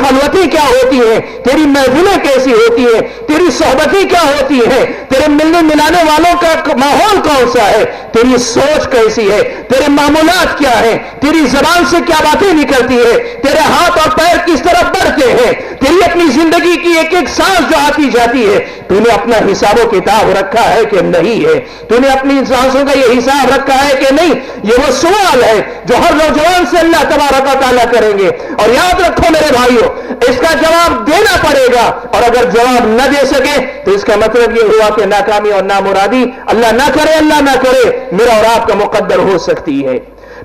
खलवती क्या होती है, तेरी महफिलें कैसी होती है, तेरी सोहबती क्या होती है, तेरे मिलने मिलाने वालों का माहौल कौन सा है, तेरी सोच कैसी है, तेरे मामूलात क्या है, तेरी जबान से क्या बातें निकलती है, तेरे हाथ और पैर किस तरफ बढ़ते हैं, तेरी अपनी जिंदगी की एक एक सांस जो आती जाती है, तूने अपना हिसाबो किताब रखा है कि नहीं है, तूने अपनी सांसों का ये हिसाब रखा है कि नहीं। ये वो सवाल है जो हर नौजवान से अल्लाह तबारक व तआला करेंगे। और याद रखो मेरे भाइयों, इसका जवाब देना पड़ेगा, और अगर जवाब न दे सके तो इसका मतलब ये हुआ कि नाकामी और नामुरादी अल्लाह ना करे, अल्लाह ना करे, मेरा और आपका मुकद्दर हो सकती है।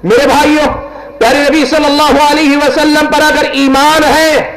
मेरे भाइयों, प्यारे नबी सल्लल्लाहु अलैहि वसल्लम पर अगर ईमान है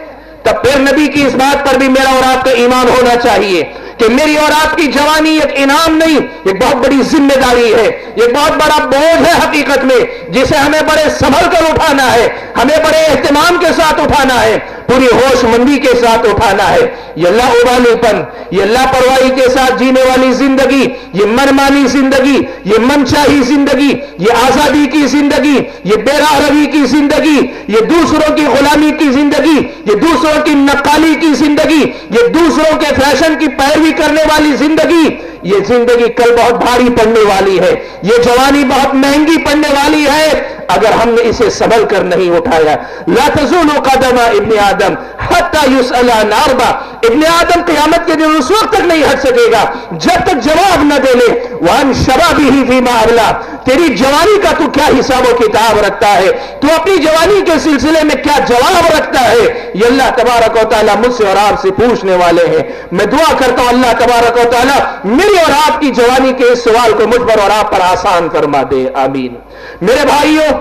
तब फिर नबी की इस बात पर भी मेरा और आपका ईमान होना चाहिए कि मेरी और आपकी जवानी एक इनाम नहीं, एक बहुत बड़ी जिम्मेदारी है, एक बहुत बड़ा बोझ है हकीकत में, जिसे हमें बड़े संभल कर उठाना है, हमें बड़े एहतिमाम के साथ उठाना है, पूरी होशमंदी के साथ उठाना है। ये लाउबालीपन, ये लापरवाही के साथ जीने वाली जिंदगी, ये मनमानी जिंदगी, ये मनचाही जिंदगी, ये आजादी की जिंदगी, ये बेराहरवी की जिंदगी, ये दूसरों की गुलामी की जिंदगी, ये दूसरों की नक्काली की जिंदगी, ये दूसरों के फैशन की पैरवी करने वाली जिंदगी, ये जिंदगी कल बहुत भारी पड़ने वाली है, ये जवानी बहुत महंगी पड़ने वाली है अगर हमने इसे संभल कर नहीं उठाया। ला तज़ूलु क़दम इब्न आदम हत्ता युसअल अन अर्बा, इब्न आदम क़यामत के दिन उस वक्त तक नहीं हट सकेगा जब तक जवाब न दे ले वअन शबाबिही फीमा अबला, तेरी जवानी का तू क्या हिसाब किताब रखता है, तू अपनी जवानी के सिलसिले में क्या जवाब रखता है, ये अल्लाह तबारक व तआला मुझसे और आपसे पूछने वाले हैं। मैं दुआ करता हूं अल्लाह तबारक व तआला मेरी और आपकी जवानी के इस सवाल को मुझ पर और आप पर आसान फरमा दे, आमीन। मेरे भाइयों,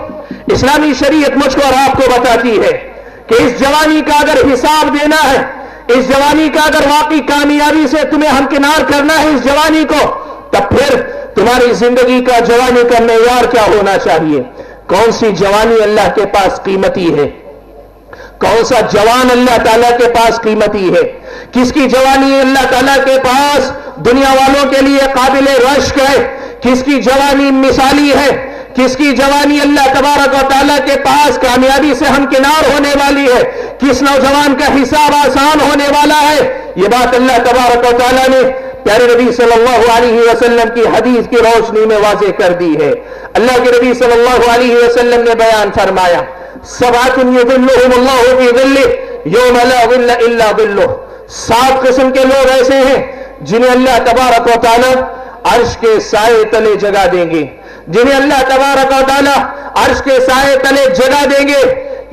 इस्लामी शरीयत मुझको और आपको बताती है कि इस जवानी का अगर हिसाब देना है, इस जवानी का अगर वाकई कामयाबी से तुम्हें हमकिनार करना है इस जवानी को, तब फिर तुम्हारी जिंदगी का जवानी का मेयार क्या होना चाहिए। कौन सी जवानी अल्लाह के पास कीमती है, कौन सा जवान अल्लाह ताला के पास कीमती है, किसकी जवानी अल्लाह ताला के पास दुनिया वालों के लिए काबिल रश्क है, किसकी जवानी मिसाली है, किसकी जवानी अल्लाह तबारक व तआला के पास कामयाबी से हमकिनार होने वाली है, किस नौजवान का हिसाब आसान होने वाला है। यह बात अल्लाह तबारक व तआला ने प्यारे नबी सल्लल्लाहु अलैहि वसल्लम की हदीस की रोशनी में वाज़ेह कर दी है। अल्लाह के नबी सल्लल्लाहु अलैहि वसल्लम ने बयान फरमाया, सबातुन युज़िल्लुहुमुल्लाहु फी ज़िल्लिहि यौम ला ज़िल्ला इल्ला ज़िल्लुह, 7 किस्म के लोग ऐसे हैं जिन्हें अल्लाह तबारक व तआला अर्श के साए तले जगह देंगे, जिन्हें अल्लाह तबारक व तआला अर्श के साए तले जगह देंगे।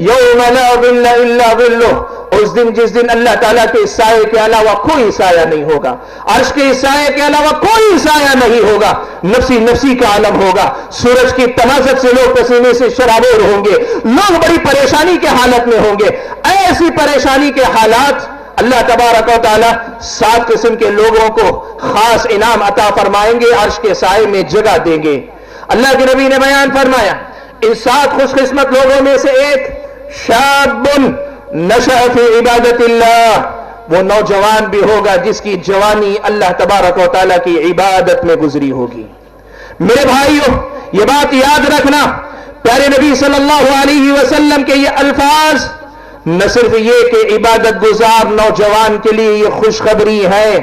यौम ला ज़िल्ला इल्ला ज़िल्लुह, उस दिन जिस दिन अल्लाह ताला के साए के अलावा कोई साया नहीं होगा, अर्श के साए के अलावा कोई साया नहीं होगा, नफसी नफसी का आलम होगा, सूरज की तमाज़त से लोग पसीने से शराबोर होंगे, लोग बड़ी परेशानी के हालत में होंगे। ऐसी परेशानी के हालात अल्लाह तबारक व तआला 7 किस्म के लोगों को खास इनाम अता फरमाएंगे, अर्श के साए में जगह देंगे। अल्लाह के नबी ने बयान फरमाया, इन 7 खुशकिस्मत लोगों में से एक शाबुन नशअ फी इबादतिल्लाह, वो नौजवान भी होगा जिसकी जवानी अल्लाह तबारक व तआला की इबादत में गुजरी होगी। मेरे भाइयों, ये बात याद रखना, प्यारे नबी सल्लल्लाहु अलैहि वसल्लम के ये अल्फाज न सिर्फ ये कि इबादत गुजार नौजवान के लिए ये खुशखबरी है,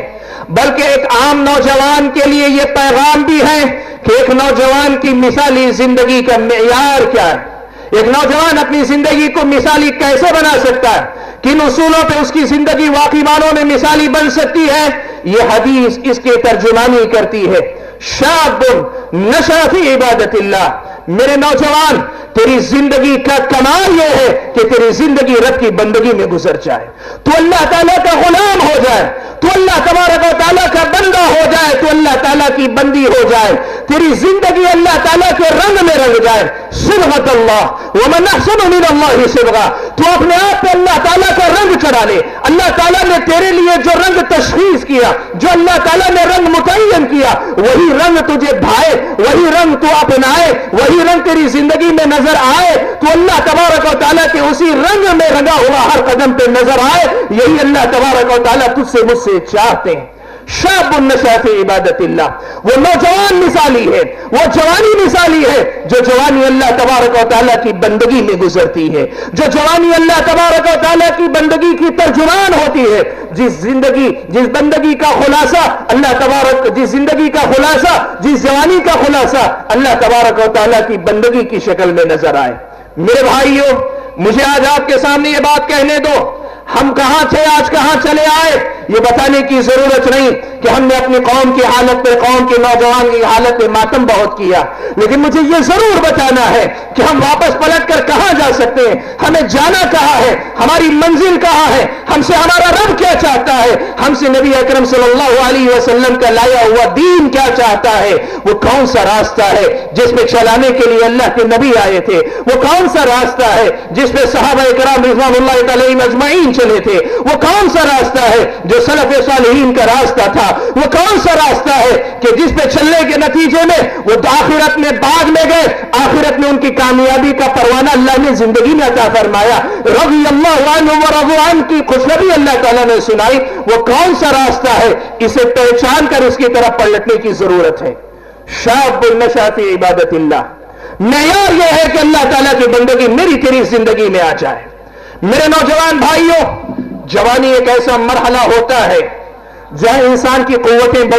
बल्कि एक आम नौजवान के लिए ये पैगाम भी है कि एक नौजवान की मिसाली जिंदगी का मेयार क्या है, एक नौजवान अपनी जिंदगी को मिसाली कैसे बना सकता है, किन उसूलों पे उसकी जिंदगी वाकई मानों में मिसाली बन सकती है। ये हदीस इसके तर्जुमानी करती है, शाबुन नशअ फी इबादतिल्लाह, मेरे नौजवान तेरी जिंदगी का कमाल यह है कि तेरी जिंदगी रब की बंदगी में गुजर जाए, तू अल्लाह ताला का गुलाम हो जाए, तू अल्लाह तबारक व तआला का बंदा हो जाए, तू अल्लाह ताला की बंदी हो जाए, तेरी जिंदगी अल्लाह ताला के रंग में रंग जाए। सिबगतल्लाह व मन अहसनु मिनल्लाहि सिबगा, तू अपने आप पे अल्लाह ताला का रंग चढ़ा ले। अल्लाह ताला ने तेरे लिए जो रंग तशखीस किया, जो अल्लाह ताला ने रंग मुतय्यन किया, वही रंग तुझे भाए, वही रंग तू अपनाए, वही रंग तेरी जिंदगी में नजर आए, तो अल्लाह तबारक व तआला के उसी रंग में रंगा हुआ हर कदम पे नजर आए। यही अल्लाह तबारक व तआला तुझसे मुझसे चाहते हैं। शाबुन नशा फी इबादतिल्लाह, वो नौजवान मिसाली है, वो जवानी मिसाली है जो जवानी अल्लाह तबारक व तआला की बंदगी में गुजरती है, जो जवानी अल्लाह तबारक व तआला की बंदगी की तर्जुमान होती है, जिस बंदगी का खुलासा अल्लाह तबारक, जिस जिंदगी का खुलासा, जिस जवानी का खुलासा अल्लाह तबारक व तआला की बंदगी की शक्ल में नजर आए। मेरे भाइयों, मुझे आज आपके सामने ये बात कहने दो, हम कहां थे, आज कहां चले आए, ये बताने की जरूरत नहीं कि हमने अपनी कौम की हालत पे, कौम के नौजवान की हालत पे मातम बहुत किया, लेकिन मुझे ये जरूर बताना है कि हम वापस पलट कर कहां जा सकते हैं, हमें जाना कहां है, हमारी मंजिल कहां है, हमसे हमारा रब क्या चाहता है, हमसे नबी अकरम सल्लल्लाहु अलैहि वसल्लम का लाया हुआ दीन क्या चाहता है, वो कौन सा रास्ता है जिसमें चलाने के लिए अल्लाह के नबी आए थे, वो कौन सा रास्ता है जिसपे सहाबा किराम रिज़वानुल्लाहि अलैहिम अजमईन चले थे, वो कौन सा रास्ता है जो सलफ़े सालिहीन का रास्ता था, वो कौन सा रास्ता है कि जिस पे चलने के नतीजे में वो आखिरत में बाग में गए, आखिरत में उनकी कामयाबी का परवाना अल्लाह ने जिंदगी में अता फरमाया, रज़ी अल्लाहु अन्हु व रज़ू अन्हु की खुशखबरी अल्लाह ताला ने सुनाई, वो कौन सा रास्ता है, इसे पहचान कर उसकी तरफ पलटने की जरूरत है। शाबुन नशा फी इबादतिल्लाह, मेयार यह है कि अल्लाह ताला की बंदगी मेरी तेरी जिंदगी में आ जाए। मेरे नौजवान भाइयों, जवानी एक ऐसा मरहला होता है जहां इंसान की कुव्वतें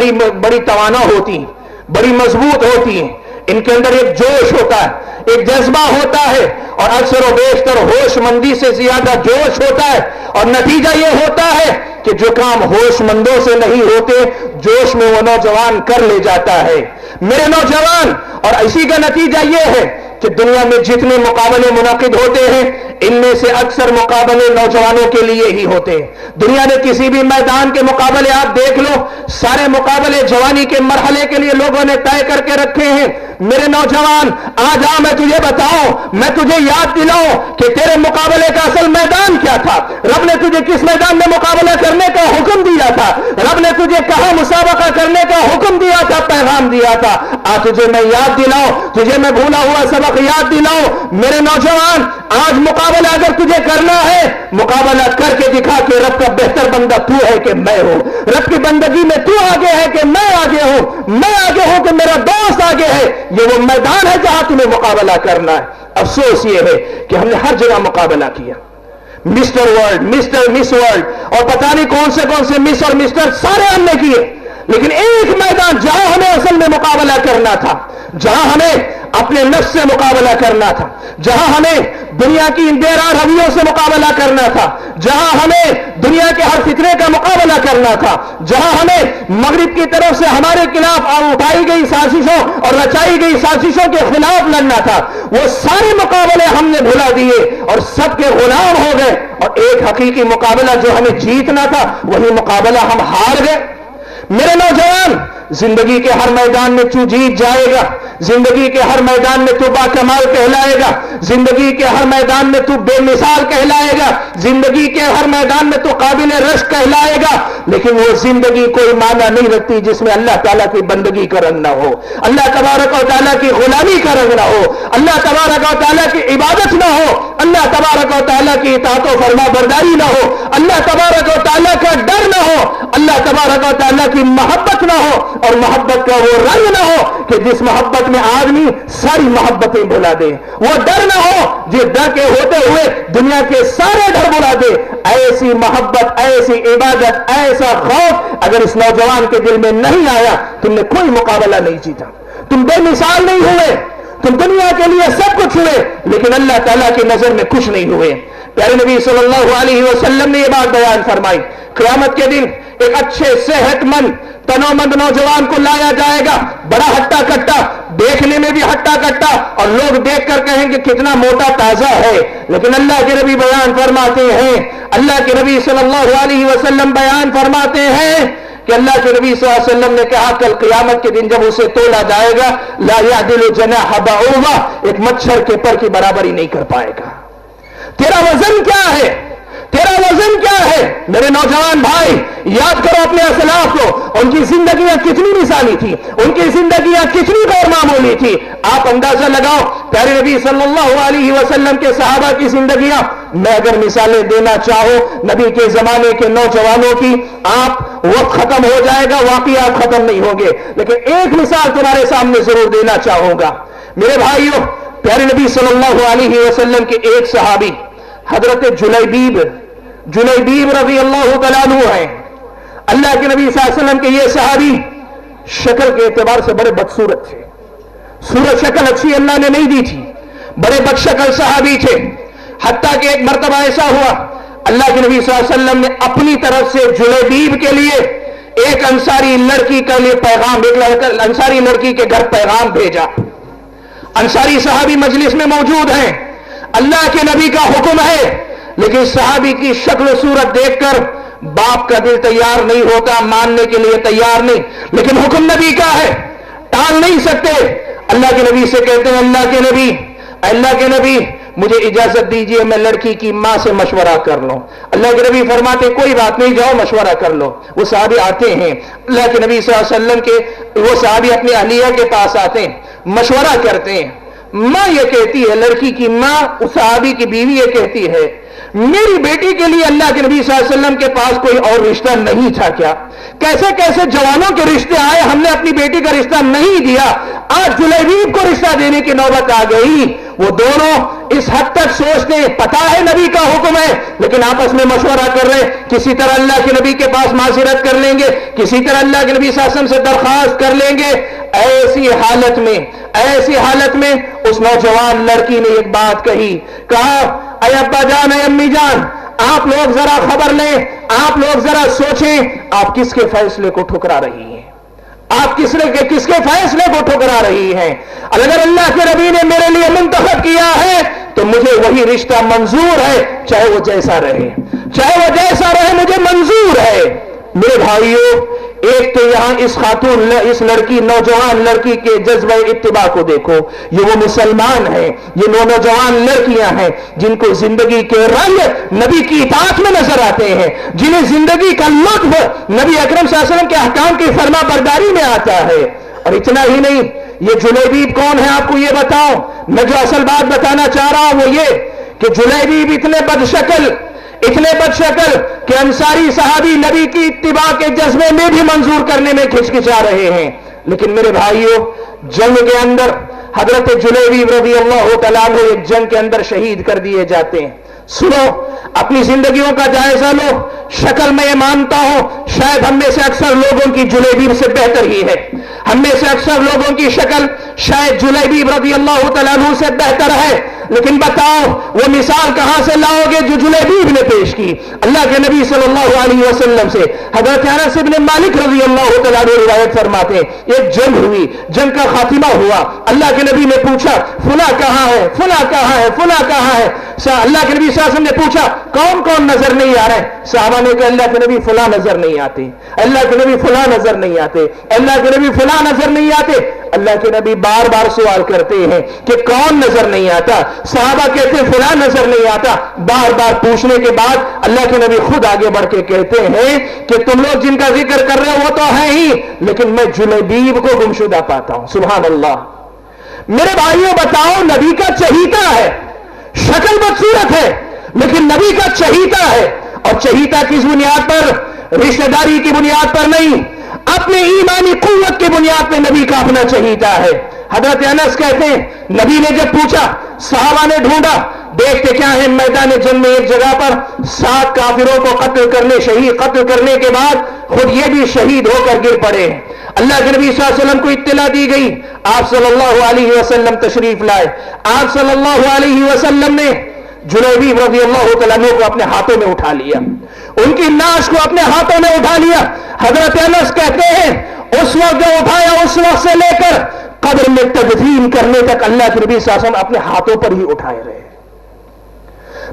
बड़ी तवाना होती हैं, बड़ी मजबूत होती हैं, इनके अंदर एक जोश होता है, एक जज्बा होता है, और अक्सर और बेशतर होशमंदी से ज्यादा जोश होता है, और नतीजा यह होता है कि जो काम होशमंदों से नहीं होते, जोश में वो नौजवान कर ले जाता है। मेरे नौजवान, और इसी का नतीजा यह है कि दुनिया में जितने मुकाबले मुनाकिद होते हैं, इनमें से अक्सर मुकाबले नौजवानों के लिए ही होते हैं। दुनिया में किसी भी मैदान के मुकाबले आप देख लो, सारे मुकाबले जवानी के मरहले के लिए लोगों ने तय करके रखे हैं। मेरे नौजवान, आज आ मैं तुझे बताऊं, मैं तुझे याद दिलाऊं कि तेरे मुकाबले का असल मैदान क्या था, रब ने तुझे किस मैदान में मुकाबला करने का हुक्म दिया था, रब ने तुझे कहां मुसाबका करने का हुक्म दिया था, पैगाम दिया था। आज तुझे मैं याद दिलाऊं, तुझे मैं भूला हुआ सबक याद दिलाऊं। मेरे नौजवान, आज मुकाबला अगर तुझे करना है, मुकाबला करके दिखा कि रब का बेहतर बंदा तू है कि मैं हूं, रब की बंदगी में तू आगे है कि मैं आगे हूं, मैं आगे हूं कि मेरा दोस्त आगे है। ये वो मैदान है जहां तुम्हें मुकाबला करना है। अफसोस ये है कि हमने हर जगह मुकाबला किया, mister world, mister miss world, और पता नहीं कौन से मिस और मिस्टर सारे हमने किए, लेकिन एक मैदान जहां हमें असल में मुकाबला करना था, जहां हमें अपने नफ्स से मुकाबला करना था, जहां हमें दुनिया की इन बेरार रवियों से मुकाबला करना था, जहां हमें दुनिया के हर फितरे का मुकाबला करना था, जहां हमें मगरिब की तरफ से हमारे खिलाफ उठाई गई साजिशों और रचाई गई साजिशों के खिलाफ लड़ना था, वो सारे मुकाबले हमने भुला दिए और सबके गुलाम हो गए, और एक हकीकी मुकाबला जो हमें जीतना था, वही मुकाबला हम हार गए। मेरे नौजवान, जिंदगी के हर मैदान में तू जीत जाएगा, जिंदगी के हर मैदान में तू बाकमाल कहलाएगा, जिंदगी के हर मैदान में तू बेमिसाल कहलाएगा, जिंदगी के हर मैदान में तू काबिल रश्क कहलाएगा, लेकिन वो जिंदगी कोई माना नहीं रखती जिसमें अल्लाह ताला की बंदगी का रंग ना हो, अल्लाह तबारक व तआला की गुलामी का रंग ना हो, अल्लाह तबारक व तआला की इबादत ना हो, अल्लाह तबारक व तआला की इताअत व फरमाबरदारी ना हो, अल्लाह तबारक व तआला का डर ना हो, अल्लाह तबारक व तआला की मोहब्बत ना हो, और मोहब्बत का वो रंग ना हो कि जिस मोहब्बत में आदमी सारी मोहब्बतें भुला दे, वो डर ना हो जिस डर के होते हुए दुनिया के सारे डर भुला दे। ऐसी मोहब्बत, ऐसी इबादत, ऐसा खौफ अगर इस नौजवान के दिल में नहीं आया, तुमने कोई मुकाबला नहीं जीता, तुम बेमिसाल नहीं हुए, तुम दुनिया के लिए सब कुछ हुए, लेकिन अल्लाह ताला की नजर में कुछ नहीं हुए। प्यारे नबी सल्लल्लाहु अलैहि वसल्लम ने यह बात बयान फरमाई, क़यामत के दिन एक अच्छे सेहतमंद तनोमंद नौजवान को लाया जाएगा, बड़ा हट्टा कट्टा, देखने में भी हट्टा कट्टा, और लोग देखकर कहेंगे कितना मोटा ताजा है, लेकिन अल्लाह के नबी बयान फरमाते हैं, अल्लाह के नबी सल्लल्लाहु अलैहि वसल्लम बयान फरमाते हैं कि अल्लाह के नबी सल्लल्लाहु अलैहि वसल्लम ने कहा, कल क़यामत के दिन जब उसे तोला जाएगा, ला यादिलु जनाह बऊवा, एक मच्छर के पर की बराबरी नहीं कर पाएगा। तेरा वजन क्या है, तेरा वजन क्या है? मेरे नौजवान भाई, याद करो अपने असलाफ को, उनकी जिंदगियां कितनी मिसाली थी, उनकी जिंदगियां कितनी गैर मामूली थी। आप अंदाजा लगाओ, प्यारे नबी सल्लल्लाहु अलैहि वसल्लम के सहाबा की जिंदगियां, मैं अगर मिसालें देना चाहूं नबी के जमाने के नौजवानों की, आप वक्त खत्म हो जाएगा, वाक़ियात खत्म नहीं होंगे। लेकिन एक मिसाल तुम्हारे सामने जरूर देना चाहूंगा मेरे भाइयों। प्यारे नबी सल्लल्लाहु अलैहि वसल्लम के एक सहाबी हजरत जुलैबीब रज़ी अल्लाह तआला अन्हु हैं। अल्लाह के नबी सल्लल्लाहु अलैहि वसल्लम के ये सहाबी शक्ल के एतबार से बड़े बदसूरत थे, सूरत शक्ल अच्छी अल्लाह ने नहीं दी थी, बड़े बदशक्ल सहाबी थे। हत्ता कि एक मर्तबा ऐसा हुआ, अल्लाह के नबी सल्लल्लाहु अलैहि वसल्लम ने अपनी तरफ से जुलैबीब के लिए एक अंसारी लड़की के लिए पैगाम, एक अंसारी लड़की के घर पैगाम भेजा। अंसारी सहाबी मजलिस में मौजूद हैं, अल्लाह के नबी का हुक्म है, लेकिन सहाबी की शक्ल सूरत देखकर बाप का दिल तैयार नहीं होता, मानने के लिए तैयार नहीं, लेकिन हुक्म नबी का है, टाल नहीं सकते। अल्लाह के नबी से कहते हैं, अल्लाह के नबी मुझे इजाजत दीजिए, मैं लड़की की मां से मशवरा कर लूं। अल्लाह के नबी फरमाते कोई बात नहीं, जाओ मशवरा कर लो। वो सहाबी आते हैं, अल्लाह के नबी सल्लल्लाहु अलैहि वसल्लम के वो सहाबी अपनी अहलिया के पास आते हैं, मशवरा करते हैं। मां ये कहती है, लड़की की मां उस सहाबी की बीवी ये कहती है, मेरी बेटी के लिए अल्लाह के नबी सल्लल्लाहु अलैहि वसल्लम के पास कोई और रिश्ता नहीं था क्या? कैसे कैसे जवानों के रिश्ते आए, हमने अपनी बेटी का रिश्ता नहीं दिया, आज जुलैबीब को रिश्ता देने की नौबत आ गई। वो दोनों इस हद तक सोचते हैं, पता है नबी का हुक्म है, लेकिन आपस में मशवरा कर रहे हैं, किसी तरह अल्लाह के नबी के पास मासिरत कर लेंगे, किसी तरह अल्लाह के नबी सल्लल्लाहु अलैहि वसल्लम से दरखास्त कर लेंगे। ऐसी हालत में उस नौजवान लड़की ने एक बात कहा, अय अब्बा जान, अय अम्मी जान, आप लोग जरा खबर लें, आप लोग जरा सोचें, आप किसके फैसले को ठुकरा रही हैं? आप किसके फैसले को ठुकरा रही हैं? अगर अल्लाह के नबी ने मेरे लिए मुंतखब किया है तो मुझे वही रिश्ता मंजूर है, चाहे वो जैसा रहे मुझे मंजूर है। मेरे भाइयों, एक तो यहां इस लड़की, नौजवान लड़की के जज्बे इत्तिबा को देखो। ये वो मुसलमान हैं, ये नौजवान लड़कियां हैं जिनको जिंदगी के रंग नबी की इताअत में नजर आते हैं, जिन्हें जिंदगी का लुत्फ नबी अकरम सल्लल्लाहु अलैहि वसल्लम के अहकाम की फरमा बरदारी में आता है। और इतना ही नहीं, ये जुलैबीब कौन है आपको ये बताओ। मैं जो असल बात बताना चाह रहा हूं वो ये कि जुलैबीब इतने बदशक्ल कि अंसारी सहाबी नबी की इत्तिबा के जज्बे में भी मंजूर करने में खिचखिचा रहे हैं। लेकिन मेरे भाइयों, जंग के अंदर हजरत जुलैबीब रज़ी अल्लाह तआला अन्हु एक जंग के अंदर शहीद कर दिए जाते हैं। सुनो, अपनी जिंदगियों का जायजा लो। शक्ल में ये मानता हूं, शायद हम में से अक्सर लोगों की जुलैबीब से बेहतर ही है। हम में से अक्सर लोगों की शक्ल शायद जुलैबीब रज़ी अल्लाह तआला अन्हु से बेहतर है, लेकिन बताओ वो मिसाल कहां से लाओगे जो जुलैबीब ने पेश की? अल्लाह के नबी सल्लल्लाहु अलैहि वसल्लम से हजरत अनस इब्न मालिक रज़ी अल्लाह तआला अन्हु रिवायत फरमाते हैं, एक जंग हुई, जंग का खातिमा हुआ। अल्लाह के नबी ने पूछा, फुला कहां है, फुला कहां है, फुला कहां है? अल्लाह के नबी सल्लल्लाहु अलैहि वसल्लम ने पूछा, कौन कौन नजर नहीं आ रहे? सहाबा ने कहा, अल्लाह के नबी फुला नजर नहीं आते, अल्लाह के नबी फुला नजर नहीं आते, अल्लाह के नबी फुला नजर नहीं आते। अल्लाह के नबी बार बार सवाल करते हैं कि कौन नजर नहीं आता? सहाबा कहते हैं फुला नजर नहीं आता। बार बार पूछने के बाद अल्लाह के नबी खुद आगे बढ़ के कहते हैं कि तुम लोग जिनका जिक्र कर रहे हो वो तो है ही, लेकिन मैं जुलैबीब को गुमशुदा पाता हूं। सुभान अल्लाह। मेरे भाइयों, बताओ, नबी का चहीता है, शक्ल बदसूरत है, लेकिन नबी का चहीता है। और चहीता किस बुनियाद पर? रिश्तेदारी की बुनियाद पर नहीं, अपने ईमानी कुव्वत की बुनियाद पर नबी का अपना चहीता है। हजरत अनस कहते हैं, नबी ने जब पूछा, सहाबा ने ढूंढा, देखते क्या है, मैदान जंग में एक जगह पर 7 काफिरों को कत्ल करने के बाद खुद ये भी शहीद होकर गिर पड़े। अल्लाह के नबी सल्लल्लाहु अलैहि वसल्लम को इत्तला दी गई, आप सल्लल्लाहु अलैहि वसल्लम तशरीफ लाए। आप सल्लल्लाहु अलैहि वसल्लम ने जुलैबीब रज़ी अल्लाह तआला अन्हु को अपने हाथों में उठा लिया, उनकी लाश को अपने हाथों में उठा लिया। हजरत अनस कहते हैं, उस वक्त जो उठाया, उस वक्त से लेकर कब्र में तदफीन करने तक अल्लाह के नबी सल्लल्लाहु अलैहि वसल्लम अपने हाथों पर ही उठाए रहे।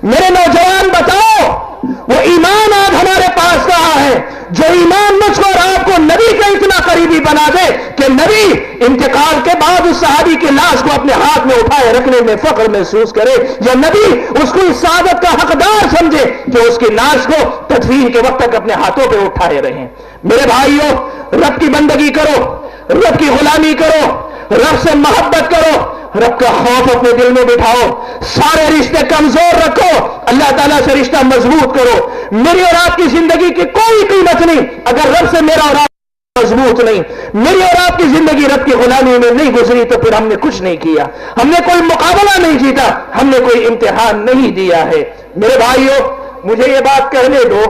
मेरे नौजवान, बताओ, वो ईमान आज हमारे पास कहां है जो ईमान मुझको और आपको नबी का इतना करीबी बना दे कि नबी इंतकाल के बाद उस सहाबी की लाश को अपने हाथ में उठाए रखने में फख्र महसूस करे, या नबी उसको इस सादत का हकदार समझे कि उसकी लाश को तदफीन के वक्त तक अपने हाथों पे उठाए रहे। मेरे भाइयों, रब की बंदगी करो, रब की गुलामी करो, रब से मोहब्बत करो, रब का खौफ अपने दिल में बिठाओ, सारे रिश्ते कमजोर रखो, अल्लाह ताला से रिश्ता मजबूत करो। मेरी और आपकी जिंदगी की कोई कीमत नहीं अगर रब से मेरा और आप मजबूत नहीं। मेरी और आपकी जिंदगी रब की गुलामी में नहीं गुजरी तो फिर हमने कुछ नहीं किया, हमने कोई मुकाबला नहीं जीता, हमने कोई इम्तिहान नहीं दिया है। मेरे भाइयों, मुझे ये बात कहने दो,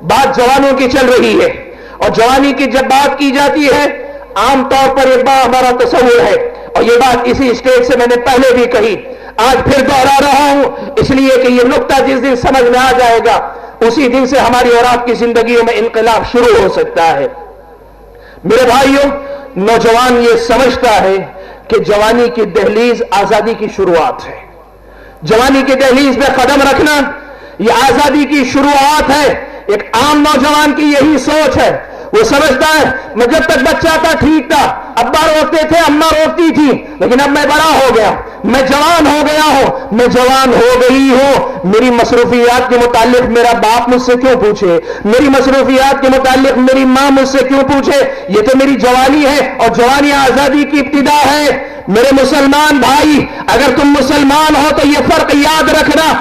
बात जवानों की चल रही है और जवानी की जब बात की जाती है आमतौर पर एक बात हमारा तस्वुर है, और ये बात इसी स्टेज से मैंने पहले भी कही, आज फिर दोहरा रहा हूं इसलिए कि ये नुक्ता जिस दिन समझ में आ जाएगा उसी दिन से हमारी और आपकी जिंदगियों में इनकलाब शुरू हो सकता है। मेरे भाइयों, नौजवान ये समझता है कि जवानी की दहलीज आजादी की शुरुआत है। जवानी की दहलीज पे कदम रखना यह आजादी की शुरुआत है। एक आम नौजवान की यही सोच है, वो समझता है मैं जब तक बच्चा था ठीक था, अब्बा रोकते थे, अम्मा रोकती थी, लेकिन अब मैं बड़ा हो गया, मैं जवान हो गया हूं, मैं जवान हो गई हूं, मेरी मसरूफियात के मुतालिक मेरा बाप मुझसे क्यों पूछे, मेरी मसरूफियात के मुतालिक मेरी मां मुझसे क्यों पूछे, ये तो मेरी जवानी है और जवानी आजादी की इब्तिदा है। मेरे मुसलमान भाई, अगर तुम मुसलमान हो तो ये फर्क याद रखना,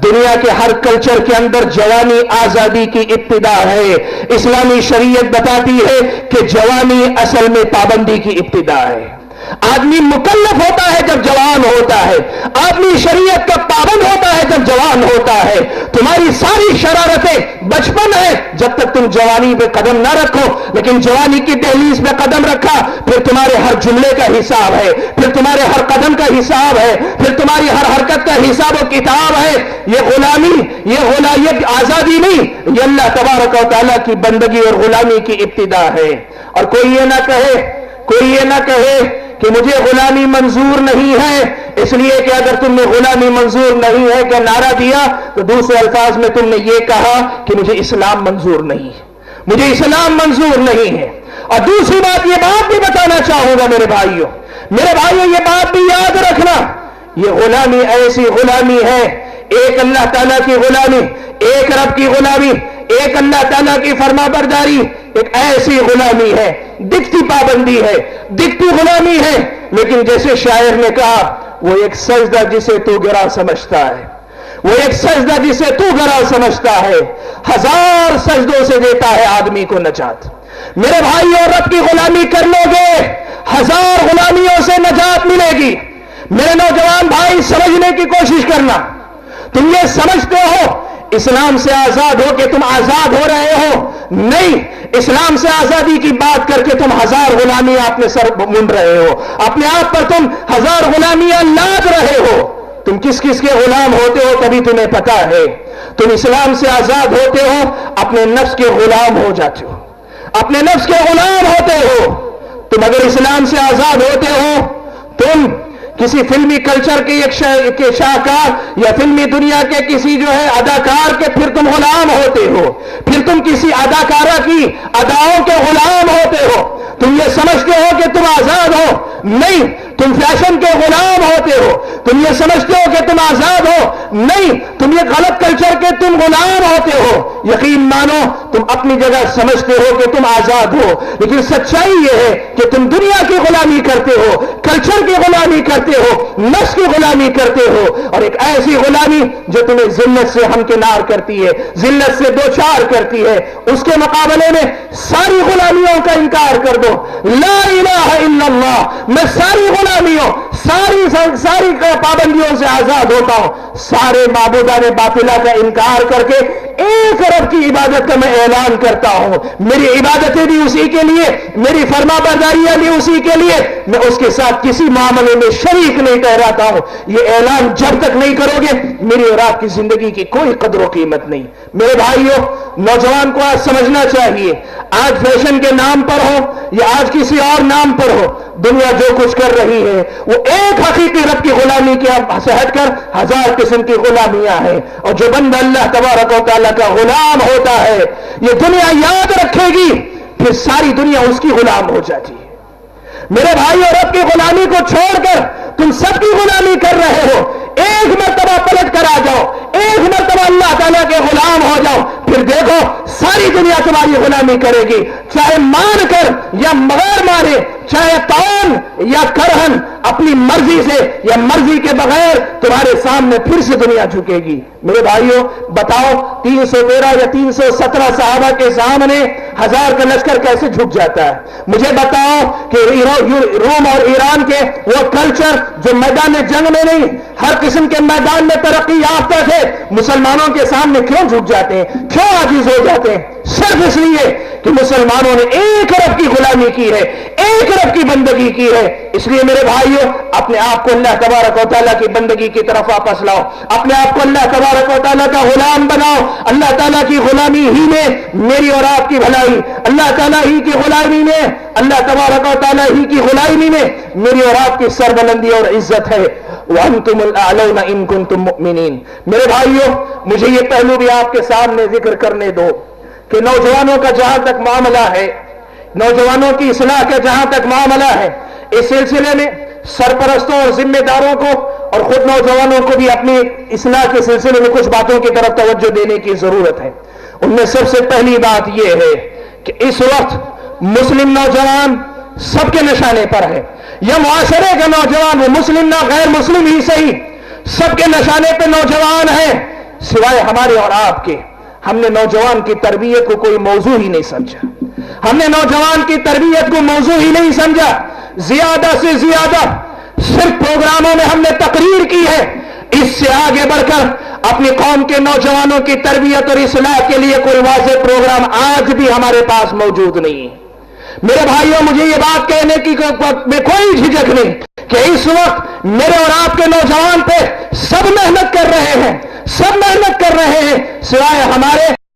दुनिया के हर कल्चर के अंदर जवानी आजादी की इब्तिदा है। इस्लामी शरीयत बताती है कि जवानी असल में पाबंदी की इब्तिदा है। आदमी मुकल्लफ होता है जब जवान होता है, आदमी शरीयत का पाबंद होता है जब जवान होता है। तुम्हारी सारी शरारतें बचपन है जब तक तुम जवानी पे कदम ना रखो, लेकिन जवानी की दहलीज पे कदम रखा फिर तुम्हारे हर जुमले का हिसाब है, फिर तुम्हारे हर कदम का हिसाब है, फिर तुम्हारी हर हरकत का हिसाब और किताब है। ये गुलामी, ये आजादी नहीं, ये अल्लाह तबारक व तआला की बंदगी और गुलामी की इब्तिदा है। और कोई ये ना कहे कि मुझे गुलामी मंजूर नहीं है, इसलिए कि अगर तुमने गुलामी मंजूर नहीं है का नारा दिया तो दूसरे अल्फाज में तुमने ये कहा कि मुझे इस्लाम मंजूर नहीं है, मुझे इस्लाम मंजूर नहीं है। और दूसरी बात, ये बात भी बताना चाहूंगा मेरे भाइयों, ये बात भी याद रखना, ये गुलामी ऐसी गुलामी है, एक अल्लाह ताला की गुलामी, एक रब की गुलामी, एक अल्लाह ताला की फरमाबरदारी, एक ऐसी गुलामी है, दिखती पाबंदी है, दिखती गुलामी है, लेकिन जैसे शायर ने कहा, वो एक सजदा जिसे तू गिरा समझता है, वो एक सजदा जिसे तू गिरा समझता है, हजार सजदों से देता है आदमी को नजात। मेरे भाई, और रब की गुलामी कर लोगे, हजार गुलामियों से नजात मिलेगी। मेरे नौजवान भाई, समझने की कोशिश करना, तुम ये समझते हो इस्लाम से आजाद हो के तुम आजाद हो रहे हो? नहीं, इस्लाम से आजादी की बात करके तुम हजार गुलामियां अपने सर मुंड रहे हो, अपने आप पर तुम हजार गुलामियां लाद रहे हो। तुम किस किस के गुलाम होते हो तभी तुम्हें पता है। तुम इस्लाम से आजाद होते हो, अपने नफ्स के गुलाम हो जाते हो, अपने नफ्स के गुलाम होते हो। तुम अगर इस्लाम से आजाद होते हो, तुम किसी फिल्मी कल्चर के एक शाहकार या फिल्मी दुनिया के किसी जो है अदाकार के फिर तुम गुलाम होते हो, फिर तुम किसी अदाकारा की अदाओं के गुलाम होते हो। तुम ये समझते हो कि तुम आजाद हो, नहीं, तुम फैशन के गुलाम होते हो। तुम ये समझते हो कि तुम आजाद हो, नहीं, तुम ये गलत कल्चर के तुम गुलाम होते हो। यकीन मानो, तुम अपनी जगह समझते हो कि तुम आजाद हो, लेकिन सच्चाई ये है कि तुम दुनिया की गुलामी करते हो, कल्चर की गुलामी करते हो, नफ्स की गुलामी करते हो, और एक ऐसी गुलामी जो तुम्हें जिल्लत से हमकिनार करती है, जिल्लत से दो चार करती है। उसके मुकाबले में सारी गुलामियों का इनकार कर दो, ला इलाहा इल्लल्लाह, मैं सारी गुलामियों, सारी पाबंदियों से आजाद होता हूं, सारे माबूदाने बातिला का इनकार करके एक रब की इबादत का मैं ऐलान करता हूं। मेरी इबादतें भी उसी के लिए, मेरी फरमाबरदारियां भी उसी के लिए, मैं उसके साथ किसी मामले में शरीक नहीं ठहराता हूं। ये ऐलान जब तक नहीं करोगे, मेरी और आपकी जिंदगी की कोई कदर व कीमत नहीं। मेरे भाइयों, नौजवान को आज समझना चाहिए, आज फैशन के नाम पर हो या आज किसी और नाम पर हो, दुनिया जो कुछ कर रही है वो एक हकीकी रब की गुलामी के से हटकर हजार किस्म की गुलामियां हैं। और जो बंदा अल्लाह तबारक व तआला का गुलाम होता है, ये दुनिया याद रखेगी, फिर सारी दुनिया उसकी गुलाम हो जाती है। मेरे भाई, और रब की गुलामी को छोड़कर तुम सबकी गुलामी कर रहे हो। एक मर्तबा पलट कर आ जाओ, एक मर्तबा अल्लाह ताला के गुलाम हो जाओ, फिर देखो सारी दुनिया तुम्हारी गुलामी करेगी, चाहे मान कर या बगैर मारे, चाहे तान या करहन, अपनी मर्जी से या मर्जी के बगैर तुम्हारे सामने फिर से दुनिया झुकेगी। मेरे भाइयों बताओ, 313 या 317 सहाबा के सामने 1000 का लश्कर कैसे झुक जाता है? मुझे बताओ कि रोम और ईरान के वो कल्चर जो मैदान जंग में नहीं, हर किस्म के मैदान में तरक्की याफ्ता थे, मुसलमानों के सामने क्यों झुक जाते हैं, क्यों आजिज हो जाते हैं? सिर्फ इसलिए कि मुसलमानों ने 1 अरब की गुलामी की है, 1 अरब की बंदगी की है। इसलिए मेरे भाइयों, अपने आप को अल्लाह तबारक व तआला की बंदगी की तरफ वापस लाओ, अपने आप को अल्लाह तबारक व तआला का गुलाम बनाओ। अल्लाह ताला की गुलामी ही में मेरी और आपकी भलाई, अल्लाह ताला ही की गुलामी में, अल्लाह तबारक व तआला ही की गुलामी में मेरी और आपकी सरबुलंदी और इज्जत है। वअंतुमुल अअलौना इन कुंतुम मुमिनीन। मेरे भाइयों, मुझे ये पहलू भी आपके सामने जिक्र करने दो कि नौजवानों का जहां तक मामला है, नौजवानों की इस्लाह का जहां तक मामला है, इस सिलसिले में सरपरस्तों और जिम्मेदारों को और खुद नौजवानों को भी अपनी इस्लाह के सिलसिले में कुछ बातों की तरफ तवज्जो देने की जरूरत है। उनमें सबसे पहली बात यह है कि इस वक्त मुस्लिम नौजवान सबके निशाने पर है। यह मुआशरे का नौजवान, वो मुस्लिम ना गैर मुस्लिम ही सही, सबके निशाने पर नौजवान है, सिवाय हमारे और आपके। हमने नौजवान की तरबियत को कोई मौजू ही नहीं समझा, हमने नौजवान की तरबियत को मौजू ही नहीं समझा। ज्यादा से ज्यादा सिर्फ प्रोग्रामों में हमने तकरीर की है, इससे आगे बढ़कर अपनी कौम के नौजवानों की तरबियत और इस्लाह के लिए कोई वाज़ेह प्रोग्राम आज भी हमारे पास मौजूद नहीं है। मेरे भाइयों, मुझे ये बात कहने की में कोई झिझक नहीं कि इस वक्त मेरे और आपके नौजवान पे सब मेहनत कर रहे हैं, सब मेहनत कर रहे हैं, सिवाय हमारे